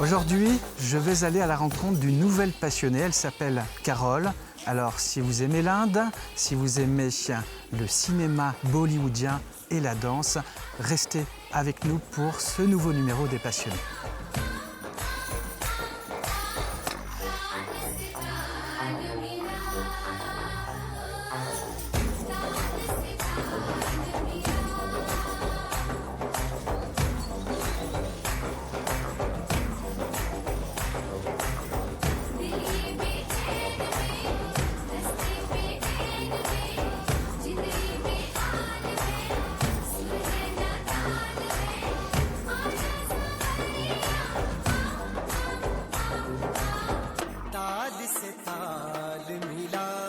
Aujourd'hui, je vais aller à la rencontre d'une nouvelle passionnée. Elle s'appelle Carole. Alors, si vous aimez l'Inde, si vous aimez le cinéma bollywoodien et la danse, restez avec nous pour ce nouveau numéro des Passionnés.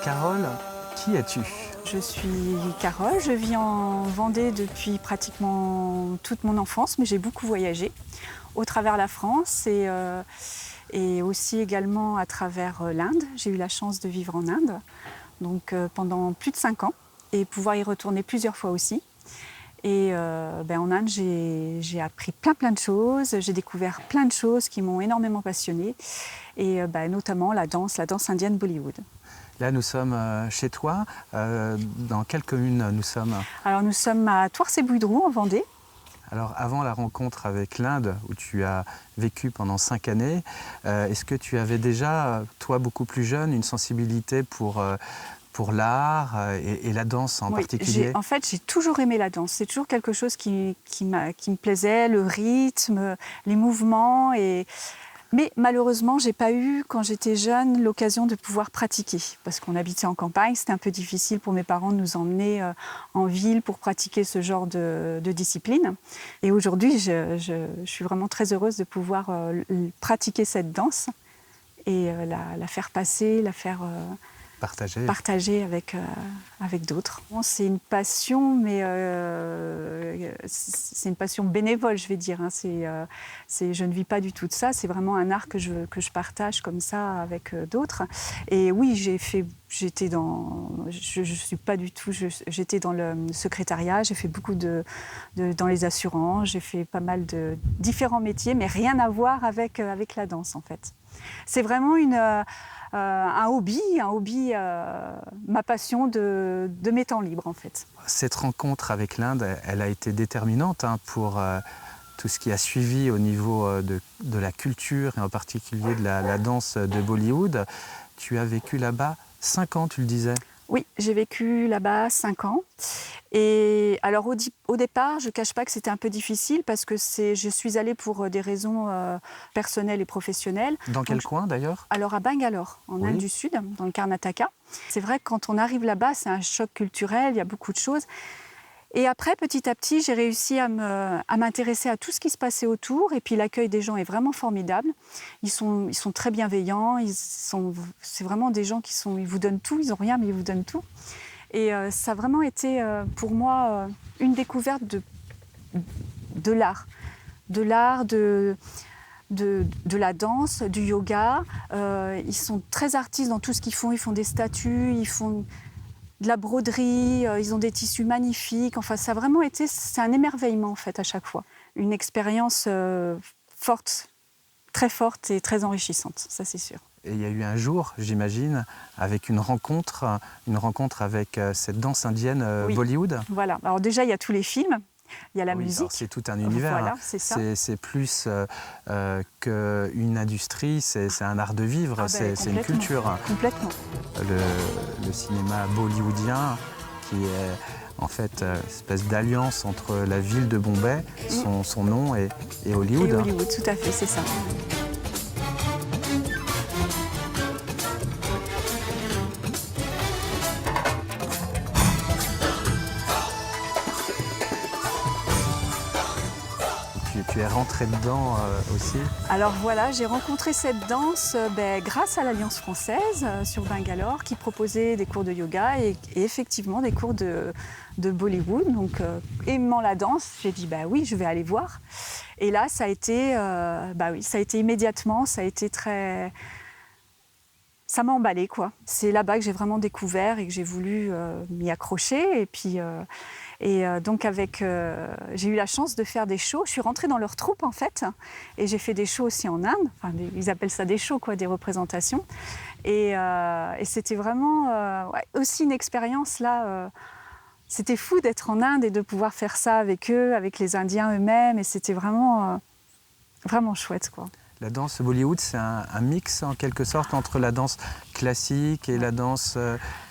Carole, qui es-tu? Je suis Carole, je vis en Vendée depuis pratiquement toute mon enfance, mais j'ai beaucoup voyagé au travers la France et aussi également à travers l'Inde. J'ai eu la chance de vivre en Inde donc, pendant plus de 5 ans et pouvoir y retourner plusieurs fois aussi. Et en Inde, j'ai appris plein de choses, j'ai découvert plein de choses qui m'ont énormément passionnée, et notamment la danse indienne Bollywood. Là, nous sommes chez toi. Dans quelle commune nous sommes? Alors, nous sommes à Thouars-et-Boudroux, en Vendée. Alors, avant la rencontre avec l'Inde, où tu as vécu pendant 5 années, est-ce que tu avais déjà, toi, beaucoup plus jeune, une sensibilité pour l'art et la danse en particulier? En fait, j'ai toujours aimé la danse. C'est toujours quelque chose qui me plaisait, le rythme, les mouvements. Mais malheureusement, je n'ai pas eu, quand j'étais jeune, l'occasion de pouvoir pratiquer. Parce qu'on habitait en campagne, c'était un peu difficile pour mes parents de nous emmener en ville pour pratiquer ce genre de discipline. Et aujourd'hui, je suis vraiment très heureuse de pouvoir pratiquer cette danse et la faire passer, la faire partager avec d'autres. C'est une passion, mais c'est une passion bénévole, je vais dire. Je ne vis pas du tout de ça. C'est vraiment un art que je partage comme ça avec d'autres. Et oui, j'étais dans le secrétariat. J'ai fait beaucoup dans les assurances. J'ai fait pas mal de différents métiers, mais rien à voir avec la danse, en fait. C'est vraiment un hobby, ma passion de mes temps libres, en fait. Cette rencontre avec l'Inde, elle a été déterminante pour tout ce qui a suivi au niveau de la culture et en particulier de la danse de Bollywood. Tu as vécu là-bas 5 ans, tu le disais? Oui, j'ai vécu là-bas 5 ans. Et alors au départ, je ne cache pas que c'était un peu difficile parce que je suis allée pour des raisons personnelles et professionnelles. Dans quel coin d'ailleurs? Alors à Bangalore, en Inde du Sud, dans le Karnataka. C'est vrai que quand on arrive là-bas, c'est un choc culturel, il y a beaucoup de choses. Et après, petit à petit, j'ai réussi à m'intéresser à tout ce qui se passait autour. Et puis l'accueil des gens est vraiment formidable. Ils sont très bienveillants. C'est vraiment des gens ils vous donnent tout. Ils n'ont rien, mais ils vous donnent tout. Et ça a vraiment été pour moi une découverte de l'art. De l'art, de la danse, du yoga. Ils sont très artistes dans tout ce qu'ils font. Ils font des statues, ils font de la broderie, ils ont des tissus magnifiques. Enfin, ça a vraiment été, c'est un émerveillement en fait à chaque fois. Une expérience forte, très forte et très enrichissante, ça c'est sûr. Et il y a eu un jour, j'imagine, avec une rencontre avec cette danse indienne Bollywood. Voilà. Alors déjà, il y a tous les films. Il y a la musique. C'est tout un univers. Voilà, c'est ça. C'est plus qu'une industrie, c'est un art de vivre, c'est une culture. Complètement. Le cinéma bollywoodien, qui est en fait une espèce d'alliance entre la ville de Bombay, son nom, et Hollywood. Et Hollywood, tout à fait, c'est ça. Tu es rentrée dedans aussi? Alors voilà, j'ai rencontré cette danse grâce à l'Alliance française sur Bangalore qui proposait des cours de yoga et effectivement des cours de Bollywood. Donc aimant la danse, j'ai dit oui, je vais aller voir. Et là, ça a été immédiatement, ça a été très ça m'a emballée, quoi. C'est là-bas que j'ai vraiment découvert et que j'ai voulu m'y accrocher. Et puis, donc, j'ai eu la chance de faire des shows. Je suis rentrée dans leur troupe, en fait. Et j'ai fait des shows aussi en Inde. Enfin, ils appellent ça des shows, quoi, des représentations. Et c'était vraiment aussi une expérience, là. C'était fou d'être en Inde et de pouvoir faire ça avec eux, avec les Indiens eux-mêmes. Et c'était vraiment, vraiment chouette, quoi. La danse Bollywood, c'est un mix en quelque sorte entre la danse classique et la danse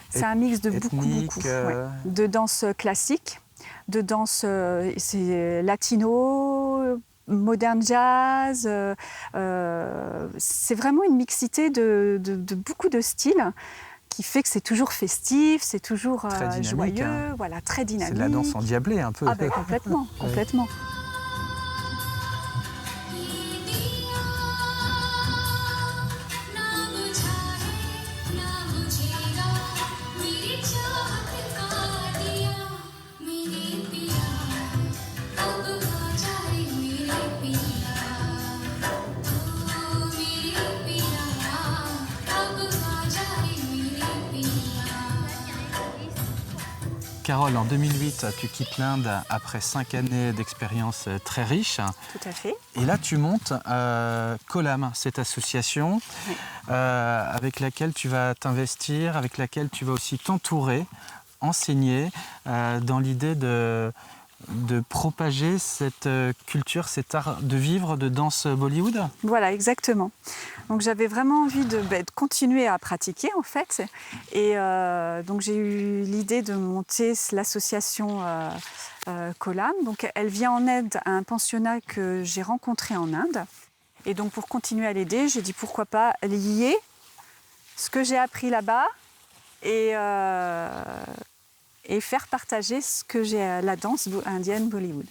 c'est un mix de ethnique, beaucoup. Ouais. De danse classique, de danse c'est latino, modern jazz. C'est vraiment une mixité de beaucoup de styles qui fait que c'est toujours festif, c'est toujours joyeux, hein. Voilà, très dynamique. C'est de la danse endiablée un peu. Ah ben complètement, complètement. Carole, en 2008, tu quittes l'Inde après 5 années d'expérience très riche. Tout à fait. Et là, tu montes Kolam, cette association Oui. avec laquelle tu vas t'investir, avec laquelle tu vas aussi t'entourer, enseigner, dans l'idée de propager cette culture, cet art de vivre de danse Bollywood. Voilà, exactement. Donc j'avais vraiment envie de continuer à pratiquer, en fait. Et donc j'ai eu l'idée de monter l'association Kolam. Donc elle vient en aide à un pensionnat que j'ai rencontré en Inde. Et donc pour continuer à l'aider, j'ai dit pourquoi pas lier ce que j'ai appris là-bas et faire partager ce que j'ai la danse indienne Bollywood.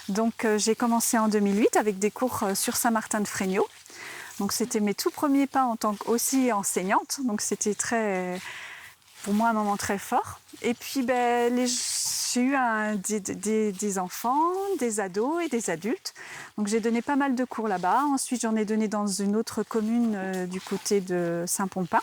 Donc j'ai commencé en 2008 avec des cours sur Saint-Martin-de-Fregnault. Donc c'était mes tout premiers pas en tant qu'aussi enseignante. Donc c'était pour moi un moment très fort. Et puis j'ai eu des enfants, des ados et des adultes. Donc j'ai donné pas mal de cours là-bas. Ensuite j'en ai donné dans une autre commune du côté de Saint-Pompin.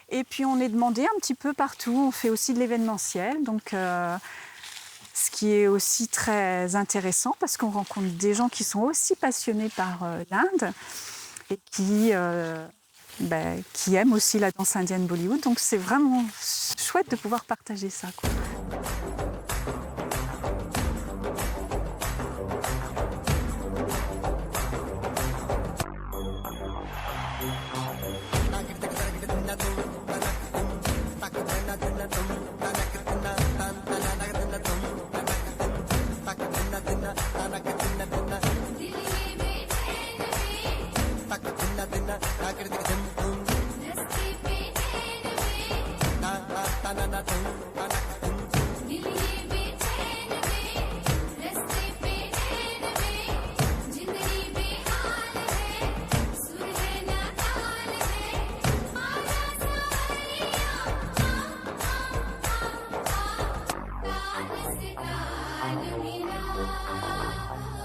Et puis on est demandé un petit peu partout, on fait aussi de l'événementiel, donc ce qui est aussi très intéressant parce qu'on rencontre des gens qui sont aussi passionnés par l'Inde et qui aiment aussi la danse indienne Bollywood. Donc c'est vraiment chouette de pouvoir partager ça, quoi.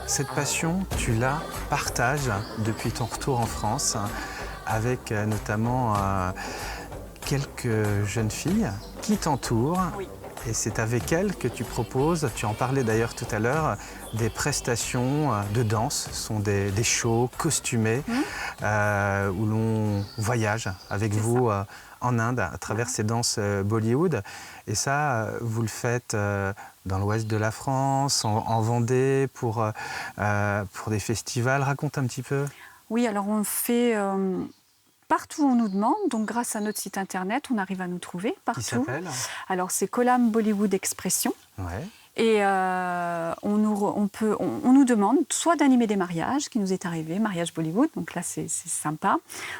Cette passion, tu la partages depuis ton retour en France avec notamment quelques jeunes filles qui t'entourent. Oui. Et c'est avec elles que tu proposes, tu en parlais d'ailleurs tout à l'heure, des prestations de danse. Ce sont des shows costumés où l'on voyage avec vous en Inde à travers ces danses Bollywood. Et ça, vous le faites dans l'ouest de la France, en Vendée, pour des festivals. Raconte un petit peu. Oui, alors on fait partout où on nous demande. Donc grâce à notre site internet, on arrive à nous trouver partout. Qui s'appelle ? Alors c'est Kolam Bollywood Expression. Ouais. Et on nous demande soit d'animer des mariages, qui nous est arrivé, mariage Bollywood, donc là c'est sympa.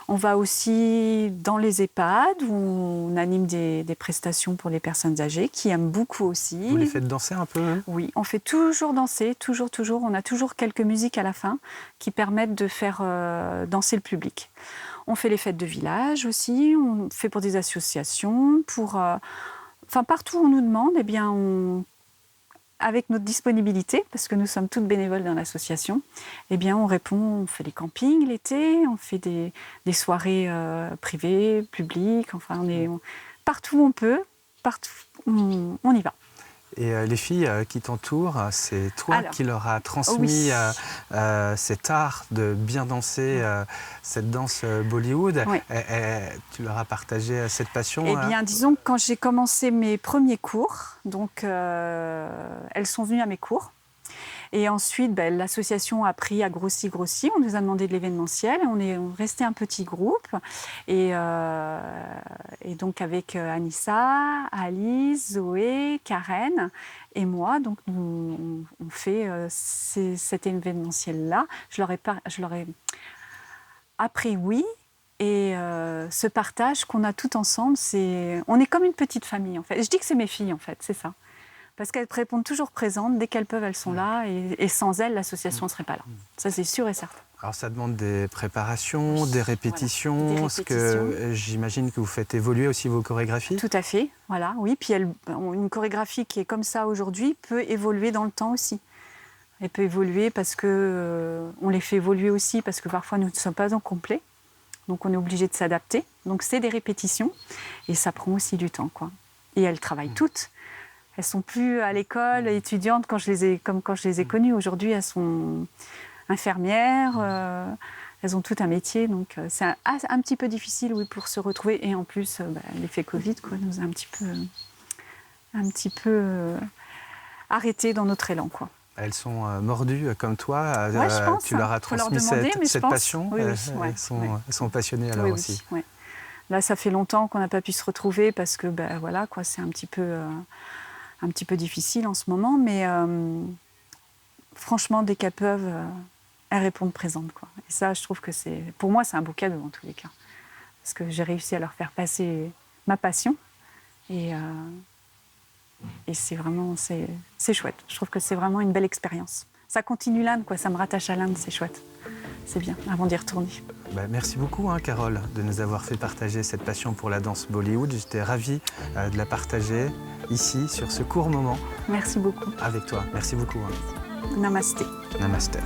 On va aussi dans les EHPAD où on anime des prestations pour les personnes âgées qui aiment beaucoup aussi. Vous les faites danser un peu, hein ? Oui, on fait toujours danser, toujours. On a toujours quelques musiques à la fin qui permettent de faire danser le public. On fait les fêtes de village aussi, on fait pour des associations, partout où on nous demande, eh bien avec notre disponibilité, parce que nous sommes toutes bénévoles dans l'association, eh bien, on répond, on fait des campings l'été, on fait des soirées privées, publiques, enfin, partout où on peut, partout on y va. Et les filles qui t'entourent, c'est toi qui leur as transmis cet art de bien danser, cette danse Bollywood. Oui. Tu leur as partagé cette passion? Eh bien, disons que quand j'ai commencé mes premiers cours, donc elles sont venues à mes cours. Et ensuite, l'association a grossi. On nous a demandé de l'événementiel. On est resté un petit groupe. Et donc, avec Anissa, Alice, Zoé, Karen et moi, donc, on fait cet événementiel-là. Je leur ai appris, oui. Et ce partage qu'on a tout ensemble, on est comme une petite famille, en fait. Je dis que c'est mes filles, en fait, c'est ça. Parce qu'elles répondent toujours présentes, dès qu'elles peuvent, elles sont là, et sans elles, l'association ne serait pas là. Ça, c'est sûr et certain. Alors, ça demande des préparations, des répétitions. Voilà, Parce que j'imagine que vous faites évoluer aussi vos chorégraphies. Tout à fait, voilà, oui. Puis une chorégraphie qui est comme ça aujourd'hui peut évoluer dans le temps aussi. Elle peut évoluer parce que on les fait évoluer aussi, parce que parfois nous ne sommes pas en complet. Donc on est obligé de s'adapter. Donc c'est des répétitions, et ça prend aussi du temps, quoi. Et elles travaillent toutes. Elles sont plus à l'école, étudiantes, comme quand je les ai connues. Aujourd'hui, elles sont infirmières, elles ont tout un métier. Donc, c'est un petit peu difficile, oui, pour se retrouver. Et en plus, l'effet Covid, quoi, nous a un petit peu arrêtés dans notre élan, quoi. Elles sont mordues comme toi. Ouais, je pense. Tu leur as transmis cette passion. Oui, elles sont passionnées alors aussi. Oui. Là, ça fait longtemps qu'on n'a pas pu se retrouver parce que, voilà, quoi, c'est un petit peu difficile en ce moment, mais franchement, dès qu'elles peuvent, elles répondent présentes, quoi. Et ça, je trouve que pour moi, c'est un beau cadeau en tous les cas. Parce que j'ai réussi à leur faire passer ma passion. Et c'est vraiment, c'est chouette. Je trouve que c'est vraiment une belle expérience. Ça continue l'Inde, quoi. Ça me rattache à l'Inde, c'est chouette. C'est bien, avant d'y retourner. Merci beaucoup, Carole, de nous avoir fait partager cette passion pour la danse Bollywood. J'étais ravie de la partager ici, sur ce court moment. Merci beaucoup. Avec toi. Merci beaucoup. Namasté. Namasté.